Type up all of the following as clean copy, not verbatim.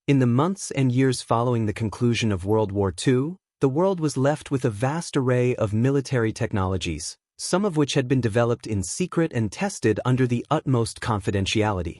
In the months and years following the conclusion of World War II, the world was left with a vast array of military technologies, some of which had been developed in secret and tested under the utmost confidentiality.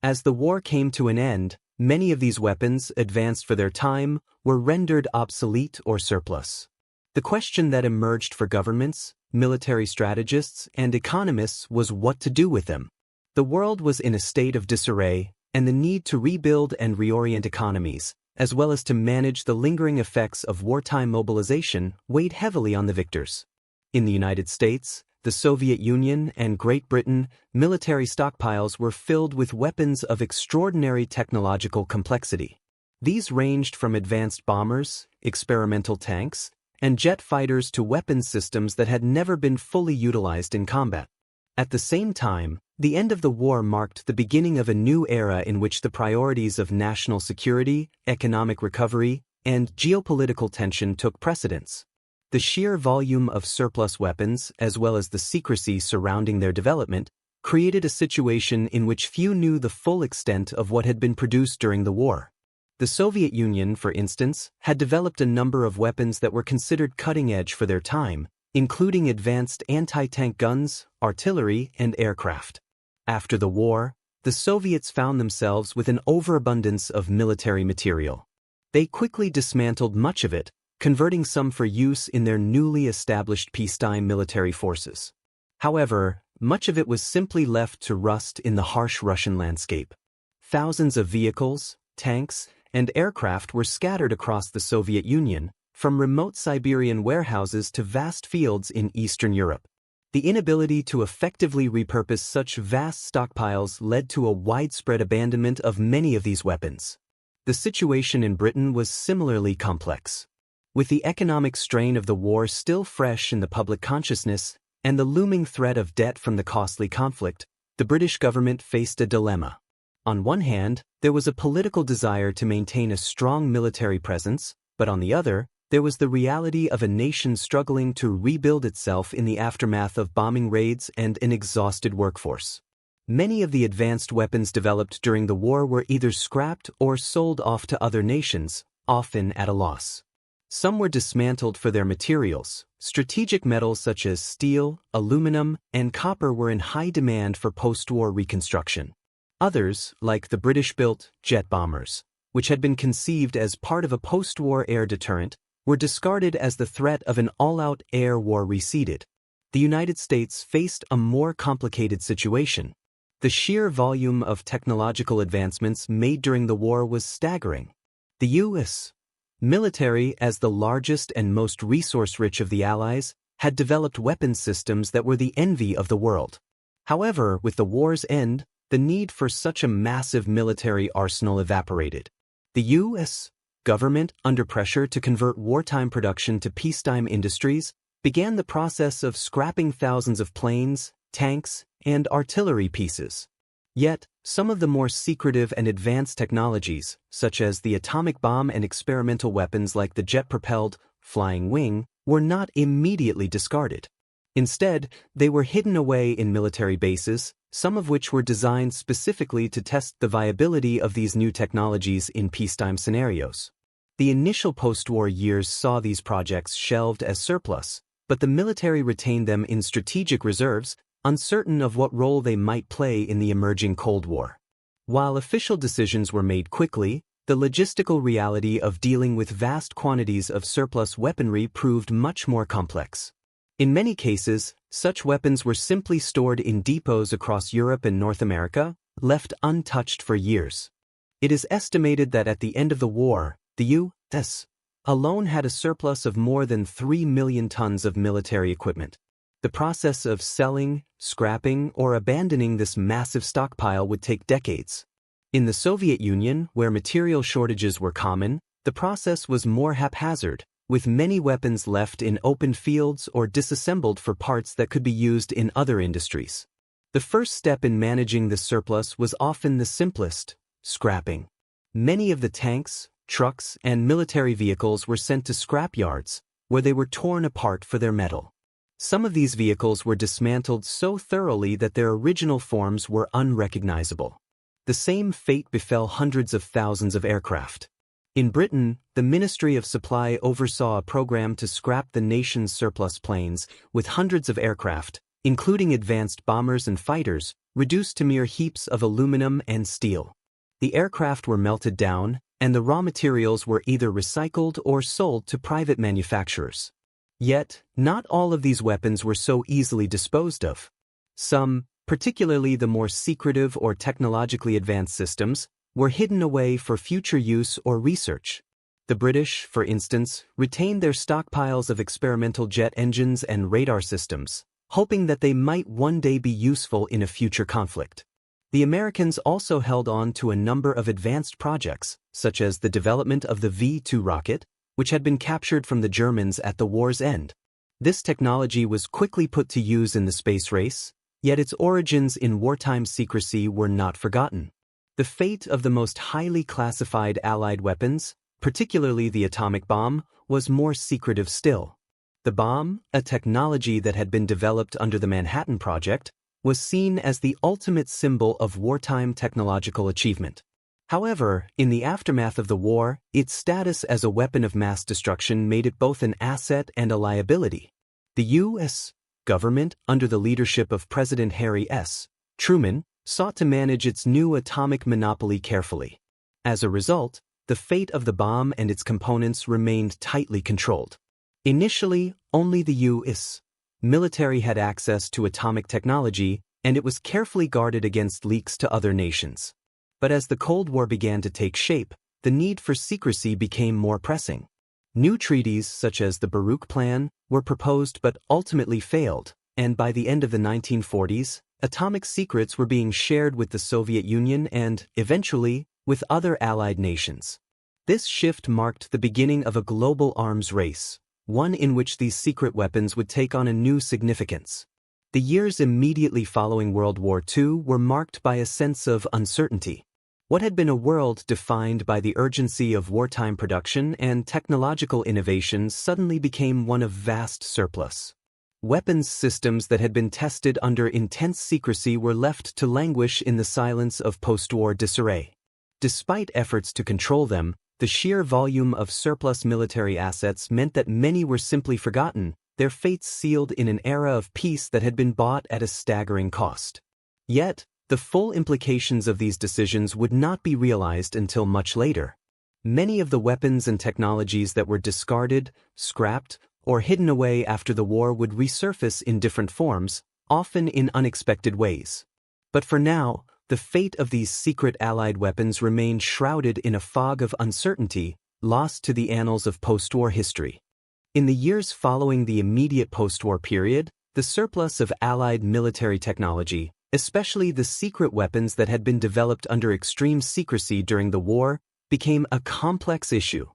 As the war came to an end, many of these weapons, advanced for their time, were rendered obsolete or surplus. The question that emerged for governments, military strategists, and economists was what to do with them. The world was in a state of disarray, and the need to rebuild and reorient economies, as well as to manage the lingering effects of wartime mobilization, weighed heavily on the victors. In the United States, the Soviet Union, and Great Britain, military stockpiles were filled with weapons of extraordinary technological complexity. These ranged from advanced bombers, experimental tanks, and jet fighters to weapons systems that had never been fully utilized in combat. At the same time, the end of the war marked the beginning of a new era in which the priorities of national security, economic recovery, and geopolitical tension took precedence. The sheer volume of surplus weapons, as well as the secrecy surrounding their development, created a situation in which few knew the full extent of what had been produced during the war. The Soviet Union, for instance, had developed a number of weapons that were considered cutting-edge for their time, including advanced anti-tank guns, artillery, and aircraft. After the war, the Soviets found themselves with an overabundance of military material. They quickly dismantled much of it, converting some for use in their newly established peacetime military forces. However, much of it was simply left to rust in the harsh Russian landscape. Thousands of vehicles, tanks, and aircraft were scattered across the Soviet Union, from remote Siberian warehouses to vast fields in Eastern Europe. The inability to effectively repurpose such vast stockpiles led to a widespread abandonment of many of these weapons. The situation in Britain was similarly complex. With the economic strain of the war still fresh in the public consciousness and the looming threat of debt from the costly conflict, the British government faced a dilemma. On one hand, there was a political desire to maintain a strong military presence, but on the other, there was the reality of a nation struggling to rebuild itself in the aftermath of bombing raids and an exhausted workforce. Many of the advanced weapons developed during the war were either scrapped or sold off to other nations, often at a loss. Some were dismantled for their materials. Strategic metals such as steel, aluminum, and copper were in high demand for post-war reconstruction. Others, like the British-built jet bombers, which had been conceived as part of a post-war air deterrent, were discarded as the threat of an all-out air war receded. The United States faced a more complicated situation. The sheer volume of technological advancements made during the war was staggering. The U.S. military, as the largest and most resource-rich of the Allies, had developed weapons systems that were the envy of the world. However, with the war's end, the need for such a massive military arsenal evaporated. The U.S. government, under pressure to convert wartime production to peacetime industries, began the process of scrapping thousands of planes, tanks, and artillery pieces. Yet, some of the more secretive and advanced technologies, such as the atomic bomb and experimental weapons like the jet-propelled flying wing, were not immediately discarded. Instead, they were hidden away in military bases, some of which were designed specifically to test the viability of these new technologies in peacetime scenarios. The initial post-war years saw these projects shelved as surplus, but the military retained them in strategic reserves, uncertain of what role they might play in the emerging Cold War. While official decisions were made quickly, the logistical reality of dealing with vast quantities of surplus weaponry proved much more complex. In many cases, such weapons were simply stored in depots across Europe and North America, left untouched for years. It is estimated that at the end of the war, the U.S. alone had a surplus of more than 3 million tons of military equipment. The process of selling, scrapping, or abandoning this massive stockpile would take decades. In the Soviet Union, where material shortages were common, the process was more haphazard, with many weapons left in open fields or disassembled for parts that could be used in other industries. The first step in managing this surplus was often the simplest: scrapping. Many of the tanks, trucks, and military vehicles were sent to scrap yards, where they were torn apart for their metal. Some of these vehicles were dismantled so thoroughly that their original forms were unrecognizable. the same fate befell hundreds of thousands of aircraft. In Britain, the Ministry of Supply oversaw a program to scrap the nation's surplus planes, with hundreds of aircraft, including advanced bombers and fighters, reduced to mere heaps of aluminum and steel. The aircraft were melted down, and the raw materials were either recycled or sold to private manufacturers. Yet, not all of these weapons were so easily disposed of. Some, particularly the more secretive or technologically advanced systems, were hidden away for future use or research. The British, for instance, retained their stockpiles of experimental jet engines and radar systems, hoping that they might one day be useful in a future conflict. The Americans also held on to a number of advanced projects, such as the development of the V-2 rocket, which had been captured from the Germans at the war's end. This technology was quickly put to use in the space race, yet its origins in wartime secrecy were not forgotten. The fate of the most highly classified Allied weapons, particularly the atomic bomb, was more secretive still. The bomb, a technology that had been developed under the Manhattan Project, was seen as the ultimate symbol of wartime technological achievement. However, in the aftermath of the war, its status as a weapon of mass destruction made it both an asset and a liability. The U.S. government, under the leadership of President Harry S. Truman, sought to manage its new atomic monopoly carefully. As a result, the fate of the bomb and its components remained tightly controlled. Initially, only the U.S. military had access to atomic technology, and it was carefully guarded against leaks to other nations. But as the Cold War began to take shape, the need for secrecy became more pressing. New treaties, such as the Baruch Plan, were proposed but ultimately failed, and by the end of the 1940s, atomic secrets were being shared with the Soviet Union and, eventually, with other Allied nations. This shift marked the beginning of a global arms race, one in which these secret weapons would take on a new significance. The years immediately following World War II were marked by a sense of uncertainty. What had been a world defined by the urgency of wartime production and technological innovations suddenly became one of vast surplus. Weapons systems that had been tested under intense secrecy were left to languish in the silence of post-war disarray. Despite efforts to control them, the sheer volume of surplus military assets meant that many were simply forgotten, their fates sealed in an era of peace that had been bought at a staggering cost. Yet, the full implications of these decisions would not be realized until much later. Many of the weapons and technologies that were discarded, scrapped, or hidden away after the war would resurface in different forms, often in unexpected ways. But for now, the fate of these secret Allied weapons remained shrouded in a fog of uncertainty, lost to the annals of post-war history. In the years following the immediate post-war period, the surplus of Allied military technology, especially the secret weapons that had been developed under extreme secrecy during the war, became a complex issue.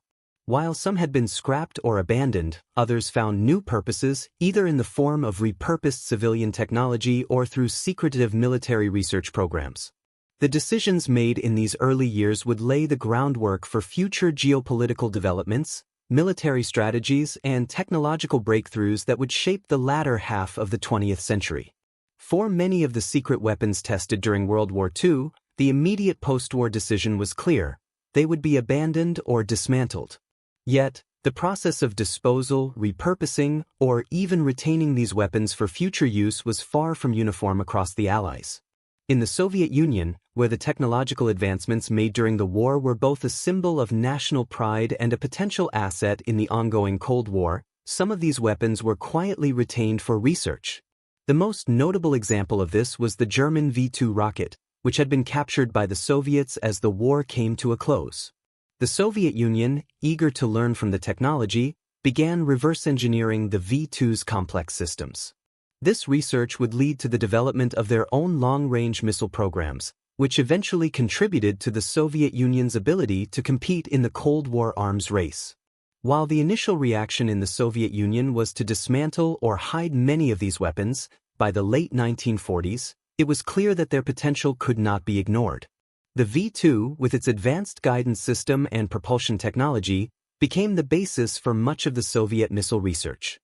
While some had been scrapped or abandoned, others found new purposes, either in the form of repurposed civilian technology or through secretive military research programs. The decisions made in these early years would lay the groundwork for future geopolitical developments, military strategies, and technological breakthroughs that would shape the latter half of the 20th century. For many of the secret weapons tested during World War II, the immediate post-war decision was clear: they would be abandoned or dismantled. Yet, the process of disposal, repurposing, or even retaining these weapons for future use was far from uniform across the Allies. In the Soviet Union, where the technological advancements made during the war were both a symbol of national pride and a potential asset in the ongoing Cold War, some of these weapons were quietly retained for research. The most notable example of this was the German V-2 rocket, which had been captured by the Soviets as the war came to a close. The Soviet Union, eager to learn from the technology, began reverse engineering the V-2's complex systems. This research would lead to the development of their own long-range missile programs, which eventually contributed to the Soviet Union's ability to compete in the Cold War arms race. While the initial reaction in the Soviet Union was to dismantle or hide many of these weapons, by the late 1940s, it was clear that their potential could not be ignored. The V-2, with its advanced guidance system and propulsion technology, became the basis for much of the Soviet missile research.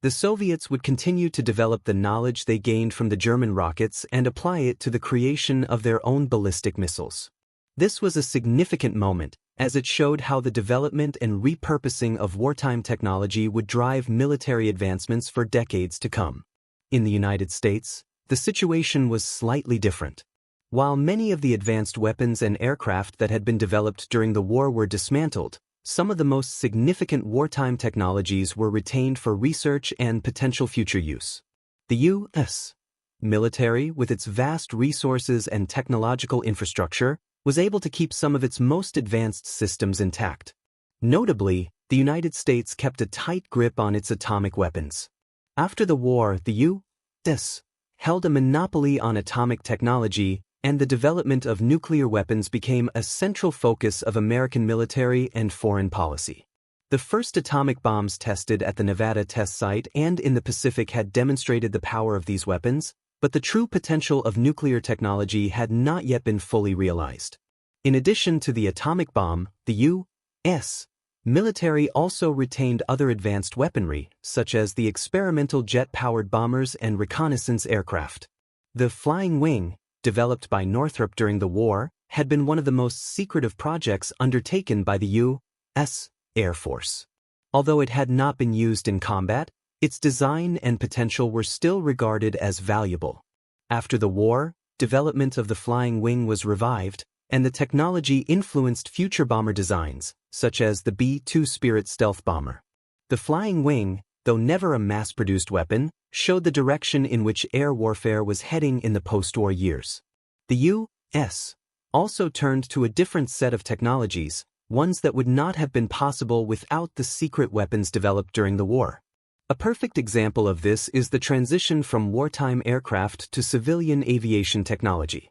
The Soviets would continue to develop the knowledge they gained from the German rockets and apply it to the creation of their own ballistic missiles. This was a significant moment, as it showed how the development and repurposing of wartime technology would drive military advancements for decades to come. In the United States, the situation was slightly different. While many of the advanced weapons and aircraft that had been developed during the war were dismantled, some of the most significant wartime technologies were retained for research and potential future use. The U.S. military, with its vast resources and technological infrastructure, was able to keep some of its most advanced systems intact. Notably, the United States kept a tight grip on its atomic weapons. After the war, the U.S. held a monopoly on atomic technology, and the development of nuclear weapons became a central focus of American military and foreign policy. The first atomic bombs tested at the Nevada test site and in the Pacific had demonstrated the power of these weapons, but the true potential of nuclear technology had not yet been fully realized. In addition to the atomic bomb, the U.S. military also retained other advanced weaponry, such as the experimental jet-powered bombers and reconnaissance aircraft. The Flying Wing, developed by Northrop during the war, had been one of the most secretive projects undertaken by the U.S. Air Force. Although it had not been used in combat, its design and potential were still regarded as valuable. After the war, development of the Flying Wing was revived, and the technology influenced future bomber designs, such as the B-2 Spirit stealth bomber. The Flying Wing, though never a mass-produced weapon, showed the direction in which air warfare was heading in the post-war years. The U.S. also turned to a different set of technologies, ones that would not have been possible without the secret weapons developed during the war. A perfect example of this is the transition from wartime aircraft to civilian aviation technology.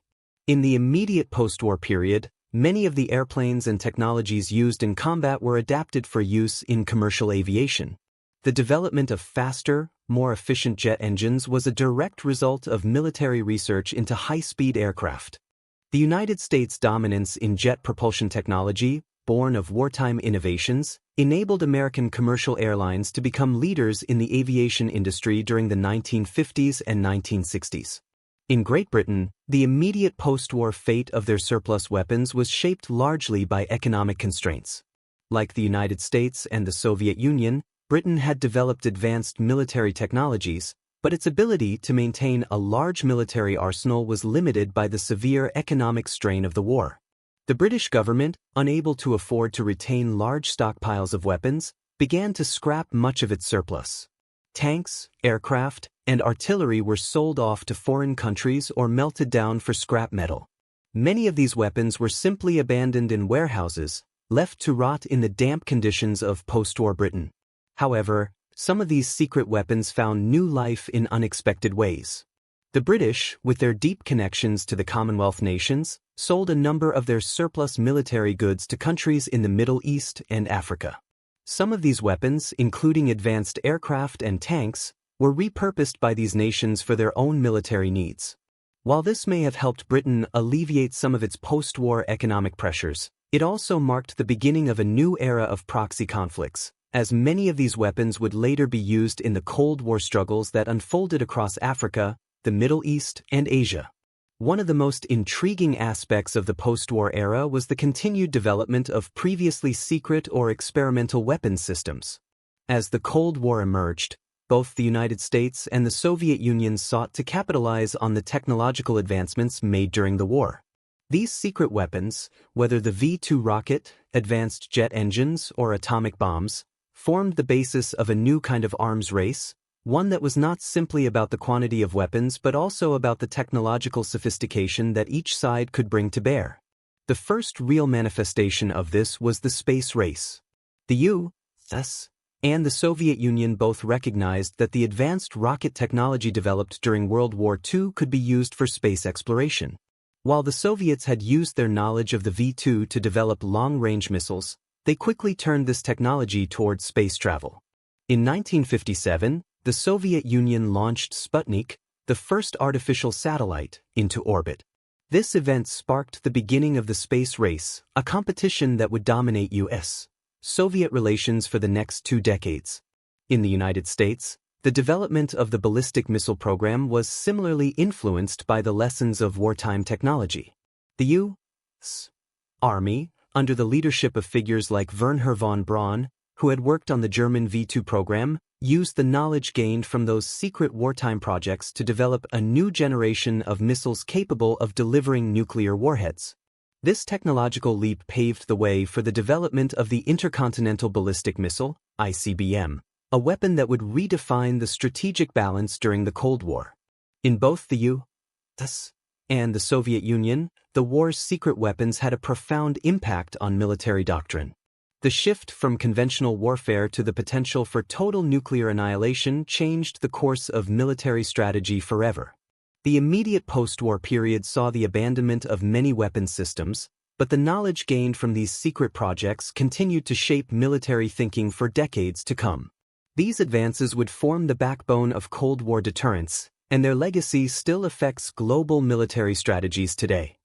In the immediate post-war period, many of the airplanes and technologies used in combat were adapted for use in commercial aviation. The development of faster, more efficient jet engines was a direct result of military research into high-speed aircraft. The United States' dominance in jet propulsion technology, born of wartime innovations, enabled American commercial airlines to become leaders in the aviation industry during the 1950s and 1960s. In Great Britain, the immediate post-war fate of their surplus weapons was shaped largely by economic constraints. Like the United States and the Soviet Union, Britain had developed advanced military technologies, but its ability to maintain a large military arsenal was limited by the severe economic strain of the war. The British government, unable to afford to retain large stockpiles of weapons, began to scrap much of its surplus. Tanks, aircraft, and artillery were sold off to foreign countries or melted down for scrap metal. Many of these weapons were simply abandoned in warehouses, left to rot in the damp conditions of post-war Britain. However, some of these secret weapons found new life in unexpected ways. The British, with their deep connections to the Commonwealth nations, sold a number of their surplus military goods to countries in the Middle East and Africa. Some of these weapons, including advanced aircraft and tanks, were repurposed by these nations for their own military needs. While this may have helped Britain alleviate some of its post-war economic pressures, it also marked the beginning of a new era of proxy conflicts, as many of these weapons would later be used in the Cold War struggles that unfolded across Africa, the Middle East, and Asia. One of the most intriguing aspects of the post-war era was the continued development of previously secret or experimental weapons systems. As the Cold War emerged, both the United States and the Soviet Union sought to capitalize on the technological advancements made during the war. These secret weapons, whether the V-2 rocket, advanced jet engines, or atomic bombs, formed the basis of a new kind of arms race, one that was not simply about the quantity of weapons but also about the technological sophistication that each side could bring to bear. The first real manifestation of this was the space race. The U.S. and the Soviet Union both recognized that the advanced rocket technology developed during World War II could be used for space exploration. While the Soviets had used their knowledge of the V-2 to develop long-range missiles, they quickly turned this technology towards space travel. In 1957, the Soviet Union launched Sputnik, the first artificial satellite, into orbit. This event sparked the beginning of the space race, a competition that would dominate U.S.-Soviet relations for the next 2 decades. In the United States, The development of the ballistic missile program was similarly influenced by the lessons of wartime technology. The U.S. Army, under the leadership of figures like Wernher von Braun, who had worked on the German V-2 program, used the knowledge gained from those secret wartime projects to develop a new generation of missiles capable of delivering nuclear warheads. This technological leap paved the way for the development of the Intercontinental Ballistic Missile, ICBM, a weapon that would redefine the strategic balance during the Cold War. In both the U.S. and the Soviet Union, the war's secret weapons had a profound impact on military doctrine. The shift from conventional warfare to the potential for total nuclear annihilation changed the course of military strategy forever. The immediate post-war period saw the abandonment of many weapons systems, but the knowledge gained from these secret projects continued to shape military thinking for decades to come. These advances would form the backbone of Cold War deterrence, and their legacy still affects global military strategies today.